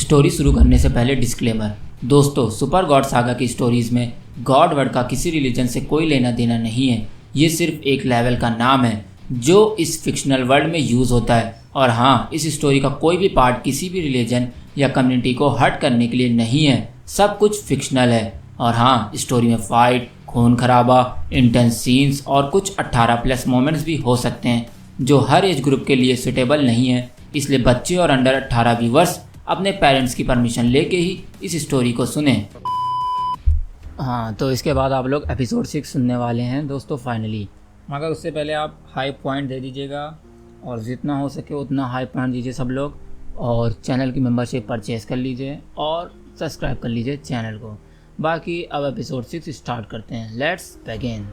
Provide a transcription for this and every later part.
Story शुरू करने से पहले डिस्क्लेमर। दोस्तों, सुपर गॉड सागा की स्टोरीज़ में गॉड वर्ड का किसी रिलीजन से कोई लेना देना नहीं है। ये सिर्फ एक लेवल का नाम है जो इस फिक्शनल वर्ल्ड में यूज़ होता है। और हाँ, इस स्टोरी का कोई भी पार्ट किसी भी रिलीजन या कम्युनिटी को हर्ट करने के लिए नहीं है। सब कुछ फिक्शनल है। और हाँ, स्टोरी में फाइट, खून खराबा, इंटेंस सीन्स और कुछ 18+ मोमेंट्स भी हो सकते हैं जो हर एज ग्रुप के लिए सुटेबल नहीं है। इसलिए बच्चे और अंडर 18 व्यूवर्स अपने पेरेंट्स की परमिशन लेके ही इस स्टोरी को सुने। हाँ, तो इसके बाद आप लोग एपिसोड 6 सुनने वाले हैं दोस्तों फाइनली। मगर उससे पहले आप हाई पॉइंट दे दीजिएगा और जितना हो सके उतना हाई पॉइंट दीजिए सब लोग। और चैनल की मेंबरशिप परचेज कर लीजिए और सब्सक्राइब कर लीजिए चैनल को। बाकी अब एपिसोड 6 स्टार्ट करते हैं। Let's begin.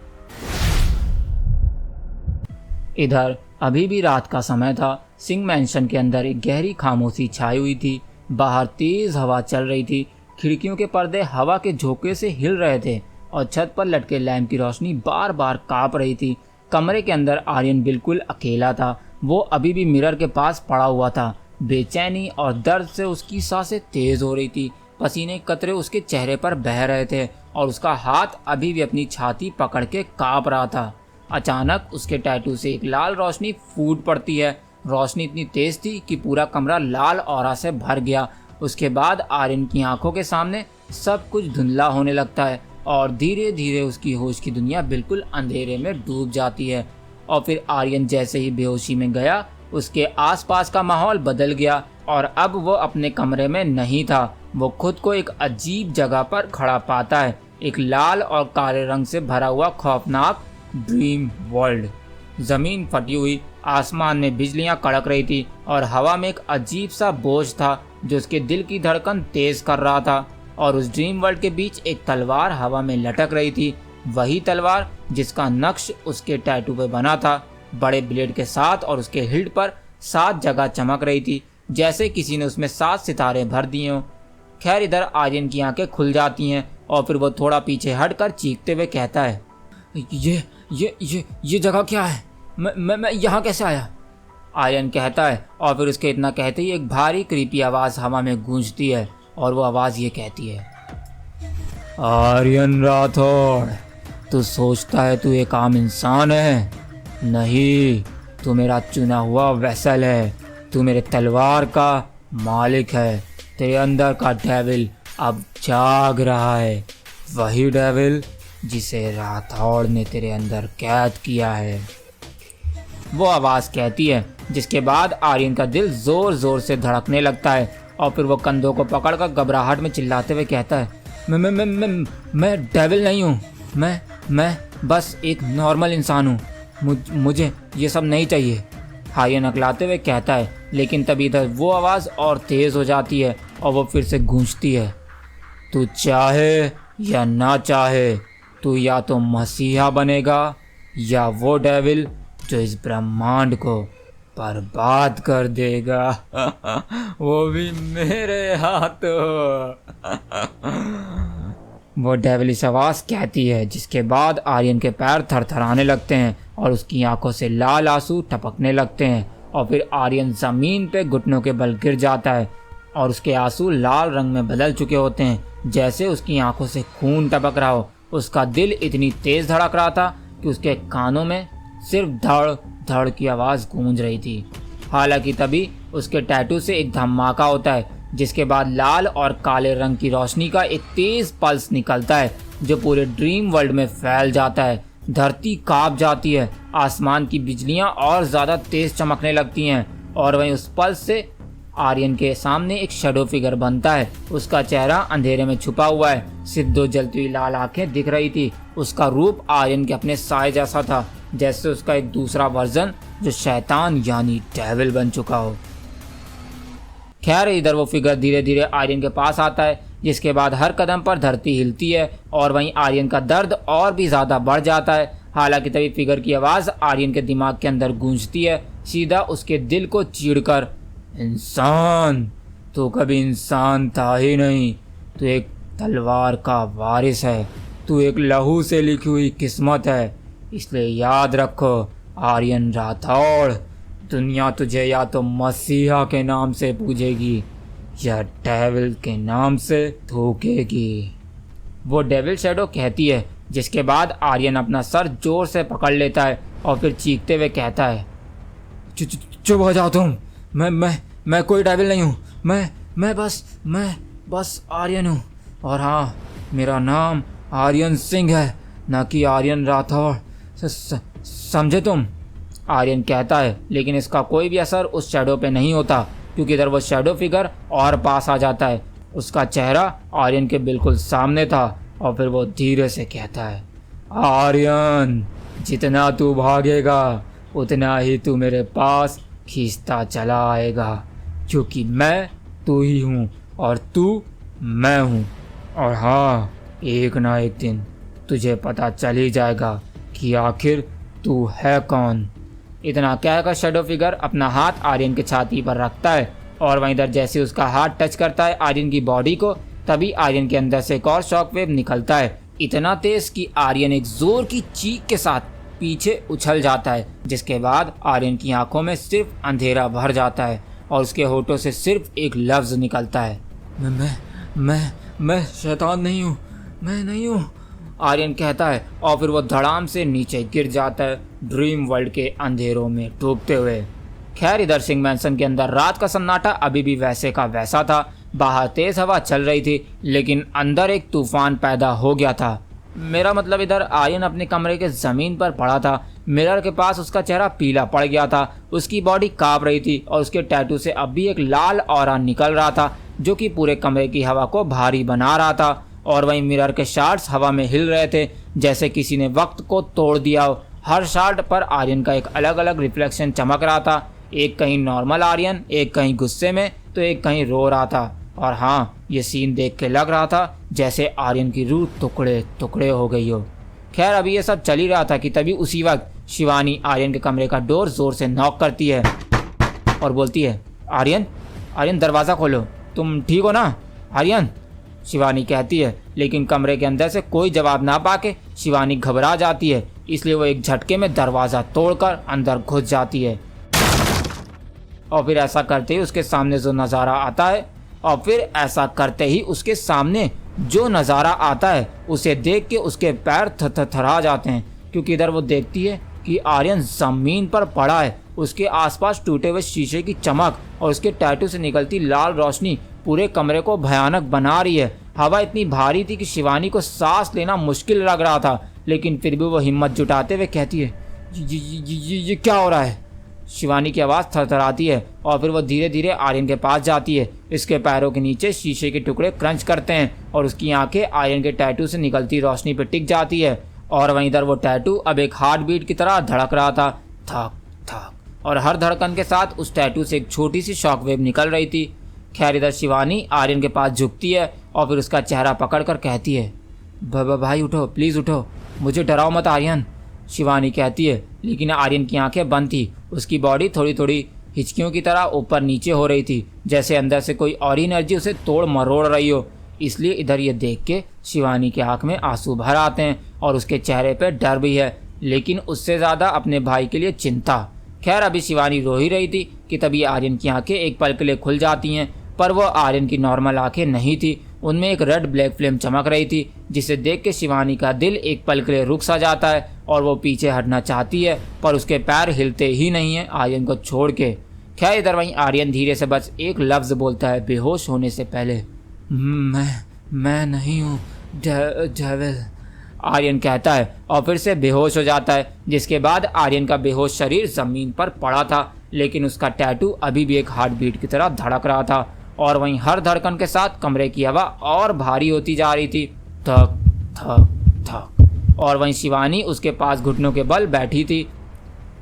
इधर अभी भी रात का समय था। सिंह मैंशन के अंदर एक गहरी खामोशी छाई हुई थी। बाहर तेज हवा चल रही थी। खिड़कियों के पर्दे हवा के झोंके से हिल रहे थे और छत पर लटके लैंप की रोशनी बार बार कांप रही थी। कमरे के अंदर आर्यन बिल्कुल अकेला था। वो अभी भी मिरर के पास पड़ा हुआ था। बेचैनी और दर्द से उसकी सांसें तेज हो रही थी। पसीने के कतरे उसके चेहरे पर बह रहे थे और उसका हाथ अभी भी अपनी छाती पकड़ के कांप रहा था। अचानक उसके टैटू से एक लाल रोशनी फूट पड़ती है। रोशनी इतनी तेज थी कि पूरा कमरा लाल ऑरा से भर गया। उसके बाद आर्यन की आंखों के सामने सब कुछ धुंधला होने लगता है और धीरे धीरे उसकी होश की दुनिया बिल्कुल अंधेरे में डूब जाती है। और फिर आर्यन जैसे ही बेहोशी में गया, उसके आसपास का माहौल बदल गया और अब वो अपने कमरे में नहीं था। वो खुद को एक अजीब जगह पर खड़ा पाता है, एक लाल और काले रंग से भरा हुआ खौफनाक ड्रीम वर्ल्ड। जमीन फटी हुई, आसमान में बिजलियां कड़क रही थी और हवा में एक अजीब सा बोझ था जो उसके दिल की धड़कन तेज कर रहा था। और उस ड्रीम वर्ल्ड के बीच एक तलवार हवा में लटक रही थी, वही तलवार जिसका नक्श उसके टैटू पे बना था, बड़े ब्लेड के साथ। और उसके हिल्ड पर 7 जगह चमक रही थी, जैसे किसी ने उसमें 7 सितारे भर दिए हों। खैर, इधर आर्यन की आंखें खुल जाती हैं और फिर वो थोड़ा पीछे हटकर चीखते हुए कहता है, ये जगह क्या है? मैं यहाँ कैसे आया? आर्यन कहता है और फिर उसके इतना कहते ही एक भारी क्रीपी आवाज़ हवा में गूंजती है और वो आवाज़ ये कहती है, आर्यन राठौड़, तू सोचता है तू एक आम इंसान है? नहीं, तू मेरा चुना हुआ वेसल है। तू मेरे तलवार का मालिक है। तेरे अंदर का डेविल अब जाग रहा है, वही डेविल जिसे राठौड़ ने तेरे अंदर कैद किया है। वो आवाज़ कहती है, जिसके बाद आर्यन का दिल जोर जोर से धड़कने लगता है और फिर वो कंधों को पकड़कर घबराहट में चिल्लाते हुए कहता है, मैं डेविल नहीं हूँ। मैं बस एक नॉर्मल इंसान हूँ। मुझे ये सब नहीं चाहिए। आर्यन अकलाते हुए कहता है, लेकिन तभी इधर वो आवाज़ और तेज़ हो जाती है और वो फिर से गूंजती है, तू चाहे या ना चाहे, तू या तो मसीहा बनेगा या वो डेविल जो इस ब्रह्मांड को बर्बाद कर देगा, वो भी मेरे हाथों। वो डेविलिश आवाज़ कहती है, जिसके बाद आर्यन के पैर थरथराने लगते हैं और उसकी आंखों से लाल आंसू टपकने लगते हैं। और फिर आर्यन ज़मीन पे घुटनों के बल गिर जाता है और उसके आंसू लाल रंग में बदल चुके होते हैं, जैसे उसकी आंखों से खून टपक रहा हो। उसका दिल इतनी तेज़ धड़क रहा था कि उसके कानों में सिर्फ धड़ धड़ की आवाज़ गूंज रही थी। हालांकि तभी उसके टैटू से एक धमाका होता है, जिसके बाद लाल और काले रंग की रोशनी का एक तेज़ पल्स निकलता है जो पूरे ड्रीम वर्ल्ड में फैल जाता है। धरती कांप जाती है, आसमान की बिजलियां और ज़्यादा तेज़ चमकने लगती हैं और वहीं उस पल्स से आर्यन के सामने एक शैडो फिगर बनता है। उसका चेहरा अंधेरे में छुपा हुआ है, सिर्फ 2 जलती हुई लाल आंखें दिख रही थी। उसका रूप आर्यन के अपने साए जैसा था, जैसे उसका एक दूसरा वर्जन जो शैतान यानी डेविल बन चुका हो। खैर, इधर वो फिगर धीरे धीरे आर्यन के पास आता है, जिसके बाद हर कदम पर धरती हिलती है और वहीं आर्यन का दर्द और भी ज़्यादा बढ़ जाता है। हालांकि तभी फिगर की आवाज़ आर्यन के दिमाग के अंदर गूंजती है, सीधा उसके दिल को चीरकर, इंसान, तू कभी इंसान था ही नहीं। तू एक तलवार का वारिस है। तू एक लहू से लिखी हुई किस्मत है। इसलिए याद रखो आर्यन राठौड़, दुनिया तुझे या तो मसीहा के नाम से पूजेगी या डेविल के नाम से थूकेगी। वो डेविल शैडो कहती है, जिसके बाद आर्यन अपना सर जोर से पकड़ लेता है और फिर चीखते हुए कहता है, चुप हो जाओ तुम। मैं कोई डेविल नहीं हूँ। मैं बस आर्यन हूँ। और हाँ, मेरा नाम आर्यन सिंह है, ना कि आर्यन राठौड़। समझे तुम? आर्यन कहता है, लेकिन इसका कोई भी असर उस शैडो पे नहीं होता, क्योंकि इधर वो शैडो फिगर और पास आ जाता है। उसका चेहरा आर्यन के बिल्कुल सामने था और फिर वो धीरे से कहता है, आर्यन, जितना तू भागेगा उतना ही तू मेरे पास खींचता चला आएगा, क्योंकि मैं तू ही हूँ और तू मैं हूँ। और हाँ, एक ना एक दिन तुझे पता चल ही जाएगा कि आखिर तू है कौन। इतना कहकर शैडो फिगर अपना हाथ आर्यन की छाती पर रखता है और वहीं इधर जैसे उसका हाथ टच करता है आर्यन की बॉडी को, तभी आर्यन के अंदर से एक और शॉकवेव निकलता है, इतना तेज कि आर्यन एक जोर की चीख के साथ पीछे उछल जाता है, जिसके बाद आर्यन की आंखों में सिर्फ अंधेरा भर जाता है और उसके होठों से सिर्फ एक लफ्ज निकलता है, मैं शैतान नहीं हूँ, मैं नहीं हूँ, आर्यन कहता है। और फिर वो धड़ाम से नीचे गिर जाता है, ड्रीम वर्ल्ड के अंधेरों में डूबते हुए। खैर, इधर सिंह मैंसन के अंदर रात का सन्नाटा अभी भी वैसे का वैसा था। बाहर तेज हवा चल रही थी, लेकिन अंदर एक तूफान पैदा हो गया था। मेरा मतलब इधर आर्यन अपने कमरे के ज़मीन पर पड़ा था। मिरर के पास उसका चेहरा पीला पड़ गया था, उसकी बॉडी कांप रही थी और उसके टैटू से अब भी एक लाल ऑरा निकल रहा था, जो कि पूरे कमरे की हवा को भारी बना रहा था। और वहीं मिरर के शार्ट्स हवा में हिल रहे थे, जैसे किसी ने वक्त को तोड़ दिया हो। हर शार्ट पर आर्यन का एक अलग अलग रिफ्लेक्शन चमक रहा था, एक कहीं नॉर्मल आर्यन, एक कहीं गुस्से में, तो एक कहीं रो रहा था। और हाँ, ये सीन देख के लग रहा था जैसे आर्यन की रूह टुकड़े टुकड़े हो गई हो। खैर, अभी ये सब चल ही रहा था कि तभी उसी वक्त शिवानी आर्यन के कमरे का डोर जोर से नॉक करती है और बोलती है, आर्यन दरवाज़ा खोलो, तुम ठीक हो ना आर्यन? शिवानी कहती है, लेकिन कमरे के अंदर से कोई जवाब ना पाके शिवानी घबरा जाती है, इसलिए वो एक झटके में दरवाज़ा तोड़कर अंदर घुस जाती है। और फिर ऐसा करते ही उसके सामने जो नज़ारा आता है उसे देख के उसके पैर थरथरा जाते हैं, क्योंकि इधर वो देखती है कि आर्यन ज़मीन पर पड़ा है। उसके आसपास टूटे हुए शीशे की चमक और उसके टैटू से निकलती लाल रोशनी पूरे कमरे को भयानक बना रही है। हवा इतनी भारी थी कि शिवानी को सांस लेना मुश्किल लग रहा था, लेकिन फिर भी वो हिम्मत जुटाते हुए कहती है, ये क्या हो रहा है? शिवानी की आवाज़ थरथराती है और फिर वो धीरे धीरे आर्यन के पास जाती है। इसके पैरों के नीचे शीशे के टुकड़े क्रंच करते हैं और उसकी आंखें आर्यन के टैटू से निकलती रोशनी पर टिक जाती है। और वहीं इधर वो टैटू अब एक हार्ट बीट की तरह धड़क रहा था, थक थक, और हर धड़कन के साथ उस टैटू से एक छोटी सी शॉकवेव निकल रही थी। खैर, इधर शिवानी आर्यन के पास झुकती है और फिर उसका चेहरा पकड़कर कहती है, भाई उठो, प्लीज़ उठो, मुझे डराओ मत आर्यन। शिवानी कहती है, लेकिन आर्यन की आंखें बंद थी। उसकी बॉडी थोड़ी थोड़ी हिचकियों की तरह ऊपर नीचे हो रही थी, जैसे अंदर से कोई और एनर्जी उसे तोड़ मरोड़ रही हो। इसलिए इधर ये देख के शिवानी के आंख में आंसू भर आते हैं और उसके चेहरे पर डर भी है, लेकिन उससे ज़्यादा अपने भाई के लिए चिंता। खैर, अभी शिवानी रो ही रही थी कि तभी आर्यन की आंखें एक पल के लिए खुल जाती हैं, पर वो आर्यन की नॉर्मल आंखें नहीं थी। उनमें एक रेड ब्लैक फ्लेम चमक रही थी, जिसे देख के शिवानी का दिल एक पल के लिए रुक सा जाता है और वो पीछे हटना चाहती है, पर उसके पैर हिलते ही नहीं है आर्यन को छोड़ के। खैर, इधर वहीं आर्यन धीरे से बस एक लफ्ज़ बोलता है बेहोश होने से पहले, मैं नहीं हूँ डेविल। आर्यन कहता है और फिर से बेहोश हो जाता है, जिसके बाद आर्यन का बेहोश शरीर ज़मीन पर पड़ा था, लेकिन उसका टैटू अभी भी एक हार्ट बीट की तरह धड़क रहा था। और वहीं हर धड़कन के साथ कमरे की हवा और भारी होती जा रही थी, थक थक थक। और वहीं शिवानी उसके पास घुटनों के बल बैठी थी।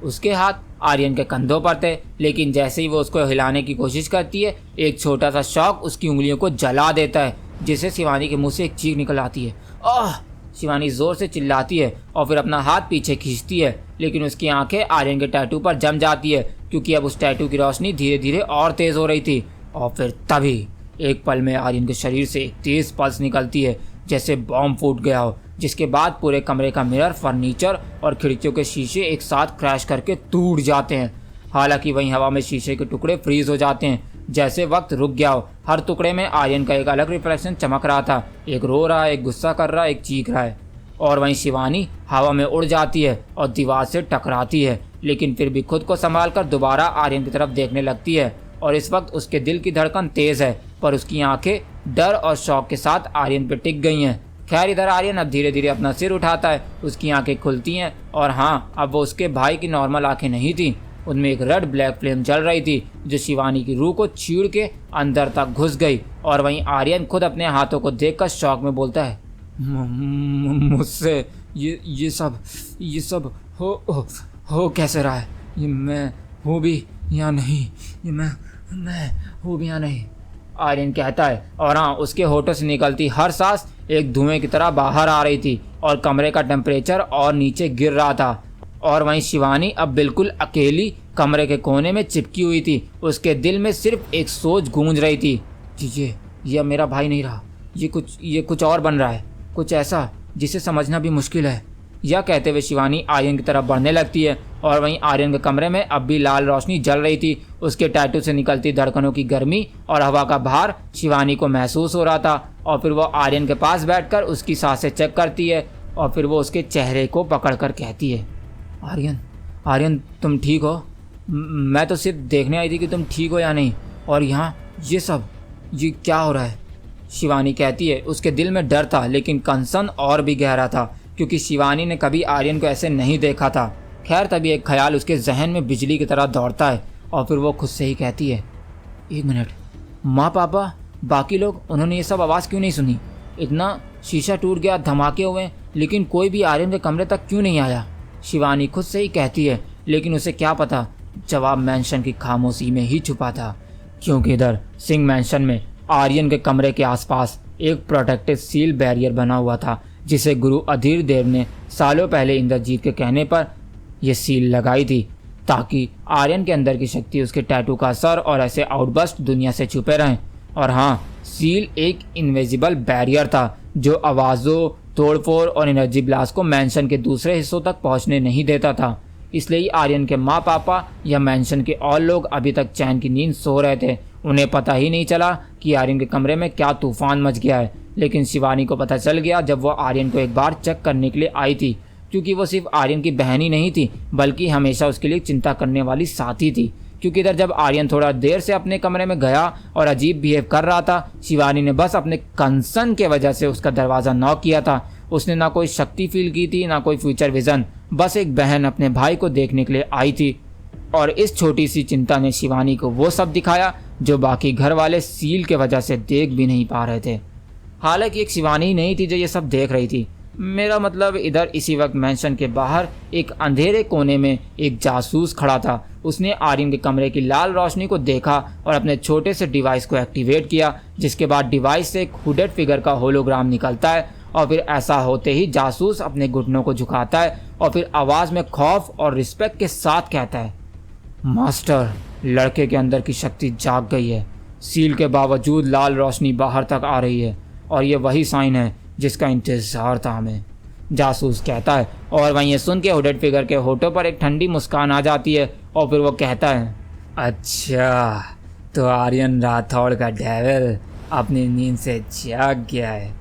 उसके हाथ आर्यन के कंधों पर थे, लेकिन जैसे ही वो उसको हिलाने की कोशिश करती है, एक छोटा सा शॉक उसकी उंगलियों को जला देता है, जिससे शिवानी के मुंह से एक चीख निकल आती है, आह! शिवानी ज़ोर से चिल्लाती है और फिर अपना हाथ पीछे खींचती है, लेकिन उसकी आंखें आर्यन के टैटू पर जम जाती है, क्योंकि अब उस टैटू की रोशनी धीरे धीरे और तेज़ हो रही थी। और फिर तभी एक पल में आर्यन के शरीर से एक तेज़ पल्स निकलती है, जैसे बॉम्ब फूट गया हो, जिसके बाद पूरे कमरे का मिरर, फर्नीचर और खिड़कियों के शीशे एक साथ क्रैश करके टूट जाते हैं। हालांकि वहीं हवा में शीशे के टुकड़े फ्रीज हो जाते हैं, जैसे वक्त रुक गया हो। हर टुकड़े में आर्यन का एक अलग रिफ्लेक्शन चमक रहा था। एक रो रहा है, एक गुस्सा कर रहा है, एक चीख रहा है। और वहीं शिवानी हवा में उड़ जाती है और दीवार से टकराती है, लेकिन फिर भी खुद को संभाल कर दोबारा आर्यन की तरफ देखने लगती है। और इस वक्त उसके दिल की धड़कन तेज है, पर उसकी आंखें डर और शौक के साथ आर्यन पर टिक गई हैं। खैर, इधर आर्यन अब धीरे धीरे अपना सिर उठाता है, उसकी आंखें खुलती हैं और हाँ, अब वो उसके भाई की नॉर्मल आंखें नहीं थी। उनमें एक रेड ब्लैक फ्लेम जल रही थी जो शिवानी की रूह को चीर के अंदर तक घुस गई। और वहीं आर्यन खुद अपने हाथों को देखकर शौक में बोलता है, मुझसे ये सब हो कैसे रहा है? ये मैं हूँ भी या नहीं? ये मैं हूँ भी या नहीं? आर्यन कहता है। और हाँ, उसके होठों से निकलती हर सांस एक धुएं की तरह बाहर आ रही थी और कमरे का टेम्परेचर और नीचे गिर रहा था। और वहीं शिवानी अब बिल्कुल अकेली कमरे के कोने में चिपकी हुई थी। उसके दिल में सिर्फ एक सोच गूंज रही थी, ये अब मेरा भाई नहीं रहा, ये कुछ और बन रहा है, कुछ ऐसा जिसे समझना भी मुश्किल है। यह कहते हुए शिवानी आर्यन की तरफ बढ़ने लगती है। और वहीं आर्यन के कमरे में अब भी लाल रोशनी जल रही थी। उसके टैटू से निकलती धड़कनों की गर्मी और हवा का भार शिवानी को महसूस हो रहा था। और फिर वो आर्यन के पास बैठकर उसकी सांसें चेक करती है और फिर वो उसके चेहरे को पकड़कर कहती है, आर्यन तुम ठीक हो? मैं तो सिर्फ देखने आई थी कि तुम ठीक हो या नहीं। और यहाँ ये क्या हो रहा है? शिवानी कहती है। उसके दिल में डर था, लेकिन कंसर्न और भी गहरा था, क्योंकि शिवानी ने कभी आर्यन को ऐसे नहीं देखा था। खैर, तभी एक ख्याल उसके जहन में बिजली की तरह दौड़ता है और फिर वो खुद से ही कहती है, 1 मिनट, माँ पापा बाकी लोग, उन्होंने ये सब आवाज़ क्यों नहीं सुनी? इतना शीशा टूट गया, धमाके हुए, लेकिन कोई भी आर्यन के कमरे तक क्यों नहीं आया? शिवानी खुद से ही कहती है, लेकिन उसे क्या पता जवाब मैंशन की खामोशी में ही छुपा था। क्योंकि इधर सिंह मैंशन में आर्यन के कमरे के आसपास एक प्रोटेक्टिव सील बैरियर बना हुआ था, जिसे गुरु अधीर देव ने सालों पहले इंद्रजीत के कहने पर यह सील लगाई थी, ताकि आर्यन के अंदर की शक्ति, उसके टैटू का असर और ऐसे आउटबर्स्ट दुनिया से छुपे रहें। और हाँ, सील एक इनविजिबल बैरियर था जो आवाज़ों, तोड़फोड़ और एनर्जी ब्लास्ट को मैंशन के दूसरे हिस्सों तक पहुंचने नहीं देता था। इसलिए आर्यन के माँ पापा या मैंशन के और लोग अभी तक चैन की नींद सो रहे थे। उन्हें पता ही नहीं चला कि आर्यन के कमरे में क्या तूफान मच गया है। लेकिन शिवानी को पता चल गया जब वो आर्यन को एक बार चेक करने के लिए आई थी, क्योंकि वो सिर्फ आर्यन की बहन ही नहीं थी, बल्कि हमेशा उसके लिए चिंता करने वाली साथी थी। क्योंकि इधर जब आर्यन थोड़ा देर से अपने कमरे में गया और अजीब बिहेव कर रहा था, शिवानी ने बस अपने कंसर्न के वजह से उसका दरवाज़ा नॉक किया था। उसने ना कोई शक्ति फील की थी, ना कोई फ्यूचर विजन, बस एक बहन अपने भाई को देखने के लिए आई थी। और इस छोटी सी चिंता ने शिवानी को वो सब दिखाया जो बाकी घर वाले सील के वजह से देख भी नहीं पा रहे थे। हालांकि एक शिवानी ही नहीं थी जो ये सब देख रही थी। मेरा मतलब, इधर इसी वक्त मैंशन के बाहर एक अंधेरे कोने में एक जासूस खड़ा था। उसने आर्यन के कमरे की लाल रोशनी को देखा और अपने छोटे से डिवाइस को एक्टिवेट किया, जिसके बाद डिवाइस से एक हुडेड फिगर का होलोग्राम निकलता है। और फिर ऐसा होते ही जासूस अपने घुटनों को झुकाता है और फिर आवाज़ में खौफ और रिस्पेक्ट के साथ कहता है, मास्टर, लड़के के अंदर की शक्ति जाग गई है। सील के बावजूद लाल रोशनी बाहर तक आ रही है और ये वही साइन है जिसका इंतजार था हमें, जासूस कहता है। और वहीं ये सुन के हुडेड फिगर के होठों पर एक ठंडी मुस्कान आ जाती है और फिर वो कहता है, अच्छा, तो आर्यन राठौड़ का डेविल अपनी नींद से जाग गया है।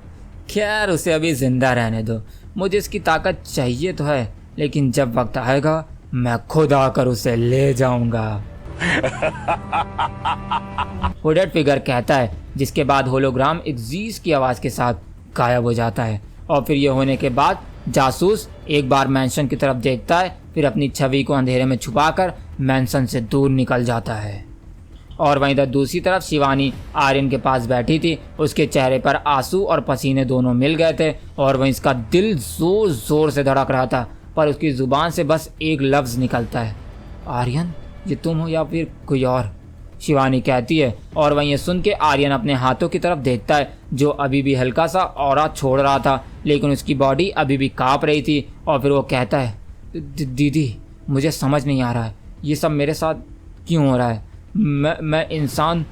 खैर, उसे अभी जिंदा रहने दो, मुझे इसकी ताकत चाहिए तो है, लेकिन जब वक्त आएगा मैं खुद आकर उसे ले जाऊंगा। हुडेड फिगर कहता है, जिसके बाद होलोग्राम एक जीज की आवाज़ के साथ गायब हो जाता है। और फिर ये होने के बाद जासूस एक बार मैंशन की तरफ देखता है, फिर अपनी छवि को अंधेरे में छुपाकर मैंशन से दूर निकल जाता है। और वहीं इधर दूसरी तरफ शिवानी आर्यन के पास बैठी थी। उसके चेहरे पर आंसू और पसीने दोनों मिल गए थे और वहीं इसका दिल जोर जोर से धड़क रहा था, पर उसकी ज़ुबान से बस एक लफ्ज़ निकलता है, आर्यन, ये तुम हो या फिर कोई और? शिवानी कहती है। और वहीं ये सुन के आर्यन अपने हाथों की तरफ देखता है, जो अभी भी हल्का सा ऑरा छोड़ रहा था, लेकिन उसकी बॉडी अभी भी काँप रही थी। और फिर वो कहता है, दीदी, मुझे समझ नहीं आ रहा है ये सब मेरे साथ क्यों हो रहा है। मैं इंसान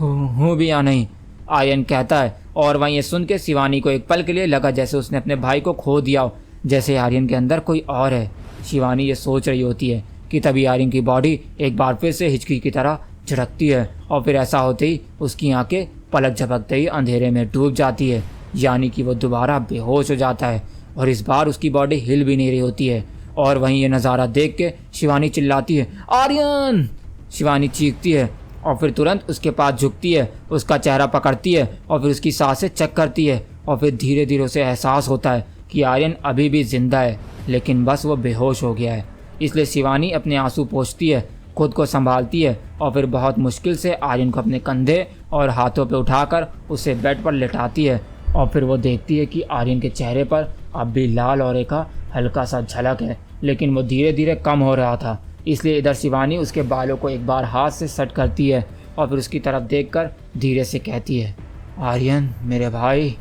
हूँ भी या नहीं? आर्यन कहता है। और वहीं ये सुन के शिवानी को एक पल के लिए लगा जैसे उसने अपने भाई को खो दिया हो, जैसे आर्यन के अंदर कोई और है। शिवानी ये सोच रही होती है कि तभी आर्यन की बॉडी एक बार फिर से हिचकी की तरह झड़कती है और फिर ऐसा होते ही उसकी आंखें पलक झपकते ही अंधेरे में डूब जाती है, यानी कि वो दोबारा बेहोश हो जाता है और इस बार उसकी बॉडी हिल भी नहीं रही होती है। और वहीं ये नज़ारा देख के शिवानी चिल्लाती है, आर्यन! शिवानी चीखती है और फिर तुरंत उसके पास झुकती है, उसका चेहरा पकड़ती है और फिर उसकी सांसें चेक करती है और फिर धीरे धीरे उसे एहसास होता है कि आर्यन अभी भी जिंदा है, लेकिन बस वो बेहोश हो गया है। इसलिए शिवानी अपने आंसू पोंछती है, खुद को संभालती है और फिर बहुत मुश्किल से आर्यन को अपने कंधे और हाथों पे उठाकर उसे बेड पर लेटाती है और फिर वो देखती है कि आर्यन के चेहरे पर अब भी लाल औरे का हल्का सा झलक है, लेकिन वो धीरे धीरे कम हो रहा था। इसलिए इधर शिवानी उसके बालों को एक बार हाथ से सेट करती है और फिर उसकी तरफ देखकर धीरे से कहती है, आर्यन मेरे भाई,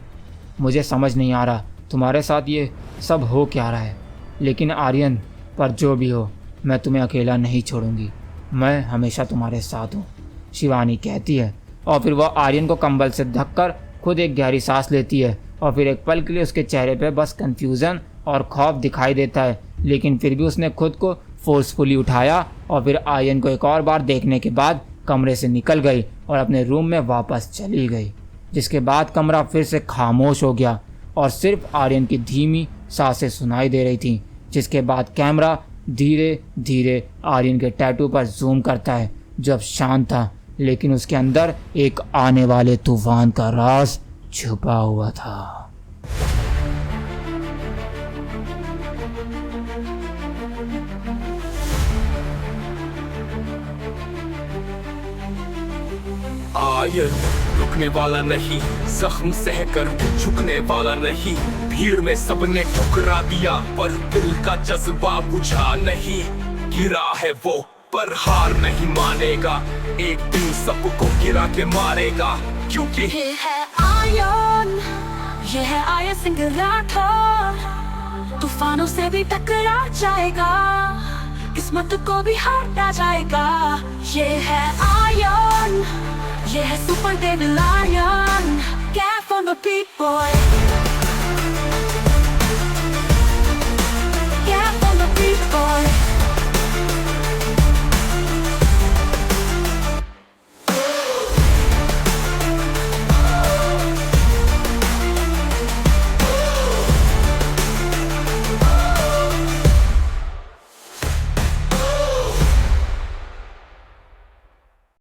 मुझे समझ नहीं आ रहा तुम्हारे साथ ये सब हो क्या रहा है, लेकिन आर्यन, पर जो भी हो मैं तुम्हें अकेला नहीं छोड़ूंगी, मैं हमेशा तुम्हारे साथ हूँ, शिवानी कहती है। और फिर वह आर्यन को कंबल से ढककर खुद एक गहरी सांस लेती है और फिर एक पल के लिए उसके चेहरे पे बस कन्फ्यूज़न और खौफ दिखाई देता है, लेकिन फिर भी उसने खुद को फोर्सफुली उठाया और फिर आर्यन को एक और बार देखने के बाद कमरे से निकल गई और अपने रूम में वापस चली गई, जिसके बाद कमरा फिर से खामोश हो गया और सिर्फ आर्यन की धीमी सांसें सुनाई दे रही थीं। जिसके बाद कैमरा धीरे धीरे आर्यन के टैटू पर जूम करता है जो अब शांत था, लेकिन उसके अंदर एक आने वाले तूफान का राज छुपा हुआ था। आर्यन रुकने वाला नहीं, जख्म सहकर झुकने वाला नहीं, भीड़ में सबने ठुकरा दिया पर दिल का जज्बा बुझा नहीं, गिरा है वो पर हार नहीं मानेगा, एक दिन सबको गिरा के मारेगा, क्योंकि ये है आर्यन, ये है आर्यन सिंगलाटर, तूफानों से भी टकरा जाएगा, किस्मत को भी हटा जाएगा। ये है आर्यन, ये है super devil Aryan, care for the big boy।